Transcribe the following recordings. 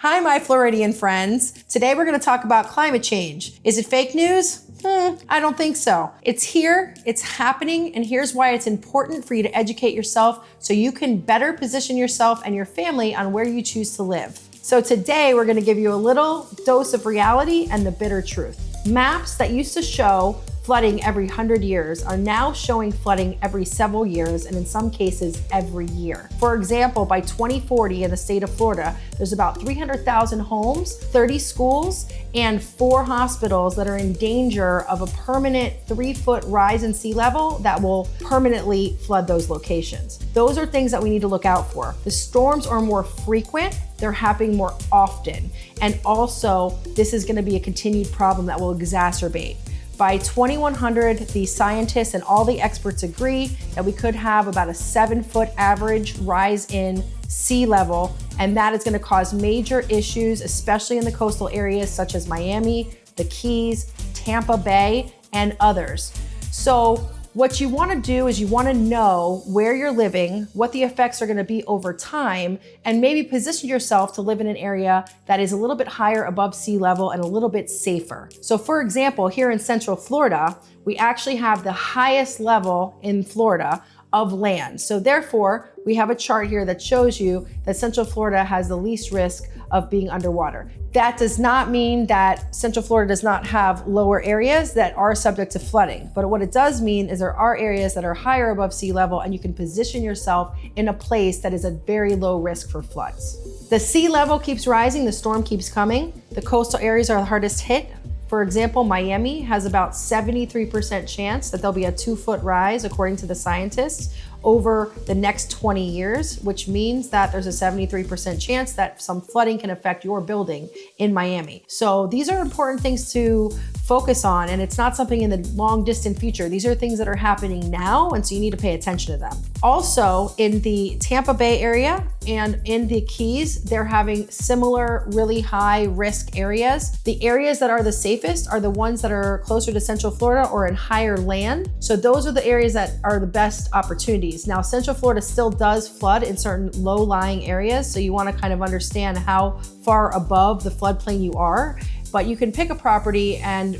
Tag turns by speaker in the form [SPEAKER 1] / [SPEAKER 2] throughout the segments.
[SPEAKER 1] Hi, my Floridian friends. Today we're going to talk about climate change. Is it fake news? I don't think so. It's here, it's happening, and here's why it's important for you to educate yourself so you can better position yourself and your family on where you choose to live. So today we're going to give you a little dose of reality and the bitter truth. Maps that used to show flooding every 100 years are now showing flooding every several years, and in some cases every year. For example, by 2040 in the state of Florida, there's about 300,000 homes, 30 schools, and 4 hospitals that are in danger of a permanent 3-foot rise in sea level that will permanently flood those locations. Those are things that we need to look out for. The storms are more frequent, they're happening more often, and also this is going to be a continued problem that will exacerbate. By 2100, the scientists and all the experts agree that we could have about a 7-foot average rise in sea level, and that is going to cause major issues, especially in the coastal areas such as Miami, the Keys, Tampa Bay, and others. So what you want to do is you want to know where you're living, what the effects are going to be over time, and maybe position yourself to live in an area that is a little bit higher above sea level and a little bit safer. So for example, here in Central Florida, we actually have the highest level in Florida of land. So therefore, we have a chart here that shows you that Central Florida has the least risk of being underwater. That does not mean that Central Florida does not have lower areas that are subject to flooding. But what it does mean is there are areas that are higher above sea level, and you can position yourself in a place that is at very low risk for floods. The sea level keeps rising, the storm keeps coming. The coastal areas are the hardest hit. For example, Miami has about 73% chance that there'll be a 2-foot rise, according to the scientists, over the next 20 years, which means that there's a 73% chance that some flooding can affect your building in Miami. So these are important things to focus on, and it's not something in the long distant future. These are things that are happening now, and so you need to pay attention to them. Also, in the Tampa Bay area and in the Keys, they're having similar really high risk areas. The areas that are the safest are the ones that are closer to Central Florida or in higher land. So those are the areas that are the best opportunities. Now, Central Florida still does flood in certain low-lying areas, so you want to kind of understand how far above the floodplain you are. But you can pick a property and,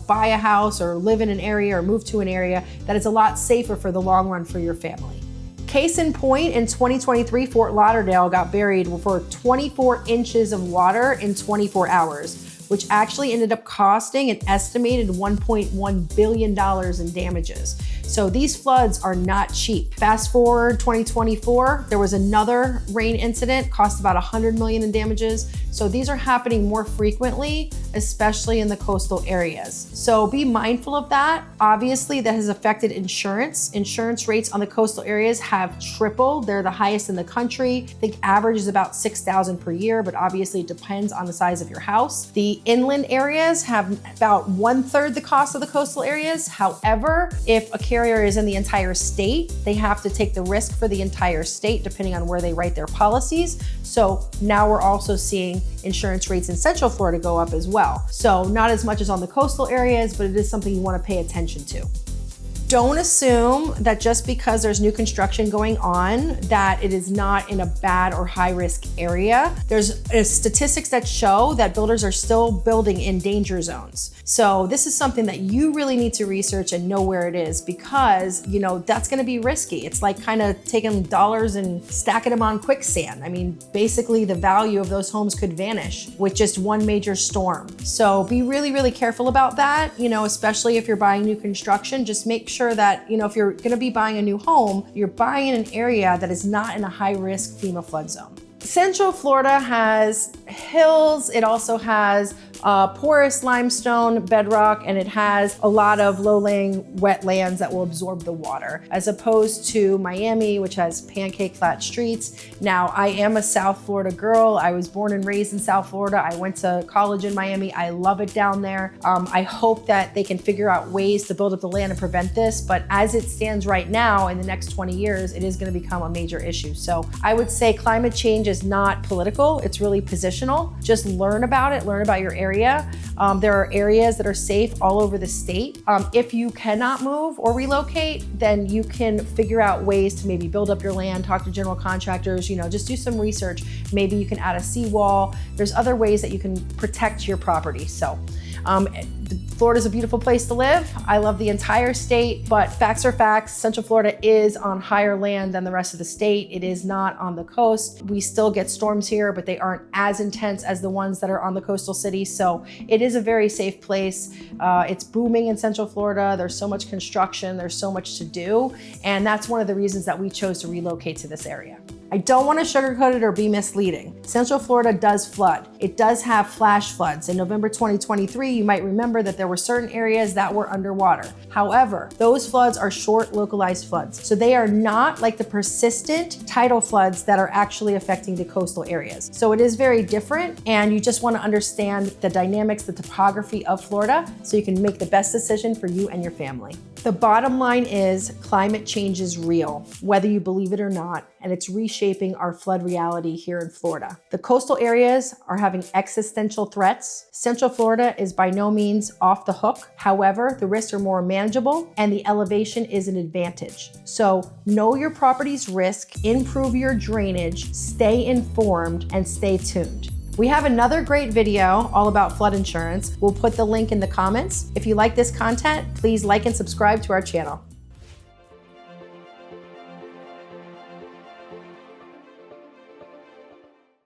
[SPEAKER 1] buy a house or live in an area or move to an area that is a lot safer for the long run for your family. Case in point, in 2023, Fort Lauderdale got buried for 24 inches of water in 24 hours, which actually ended up costing an estimated $1.1 billion in damages. So these floods are not cheap. Fast forward 2024, there was another rain incident, cost about $100 million in damages. So these are happening more frequently, especially in the coastal areas. So be mindful of that. Obviously, that has affected insurance. Insurance rates on the coastal areas have tripled. They're the highest in the country. I think average is about $6,000 per year, but obviously it depends on the size of your house. The inland areas have about 1/3 the cost of the coastal areas. However, if a carrier is in the entire state, they have to take the risk for the entire state depending on where they write their policies. So now we're also seeing insurance rates in Central Florida go up as well. So not as much as on the coastal areas, but it is something you want to pay attention to. Don't assume that just because there's new construction going on that it is not in a bad or high risk area. There's statistics that show that builders are still building in danger zones. So this is something that you really need to research and know where it is, because that's going to be risky. It's like kind of taking dollars and stacking them on quicksand. I mean, basically the value of those homes could vanish with just one major storm. So be really, really careful about that, especially if you're buying new construction. Just make sure that, if you're going to be buying a new home, you're buying in an area that is not in a high risk FEMA flood zone. Central Florida has hills. It also has porous limestone bedrock, and it has a lot of low-lying wetlands that will absorb the water, as opposed to Miami, which has pancake flat streets. Now, I am a South Florida girl. I was born and raised in South Florida. I went to college in Miami. I love it down there. I hope that they can figure out ways to build up the land and prevent this, but as it stands right now, in the next 20 years, it is going to become a major issue. So I would say climate change is not political. It's really positional. Just learn about it, learn about your area, area. There are areas that are safe all over the state. If you cannot move or relocate, then you can figure out ways to maybe build up your land, talk to general contractors, just do some research. Maybe you can add a seawall. There's other ways that you can protect your property. So Florida's a beautiful place to live. I love the entire state, but facts are facts. Central Florida is on higher land than the rest of the state. It is not on the coast. We still get storms here, but they aren't as intense as the ones that are on the coastal cities. So it is a very safe place. It's booming in Central Florida. There's so much construction. There's so much to do. And that's one of the reasons that we chose to relocate to this area. I don't want to sugarcoat it or be misleading. Central Florida does flood. It does have flash floods. In November 2023, you might remember that there were certain areas that were underwater. However, those floods are short, localized floods. So they are not like the persistent tidal floods that are actually affecting the coastal areas. So it is very different, and you just want to understand the dynamics, the topography of Florida, so you can make the best decision for you and your family. The bottom line is climate change is real, whether you believe it or not, and it's reshaping our flood reality here in Florida. The coastal areas are having existential threats. Central Florida is by no means off the hook. However, the risks are more manageable and the elevation is an advantage. So know your property's risk, improve your drainage, stay informed, and stay tuned. We have another great video all about flood insurance. We'll put the link in the comments. If you like this content, please like and subscribe to our channel.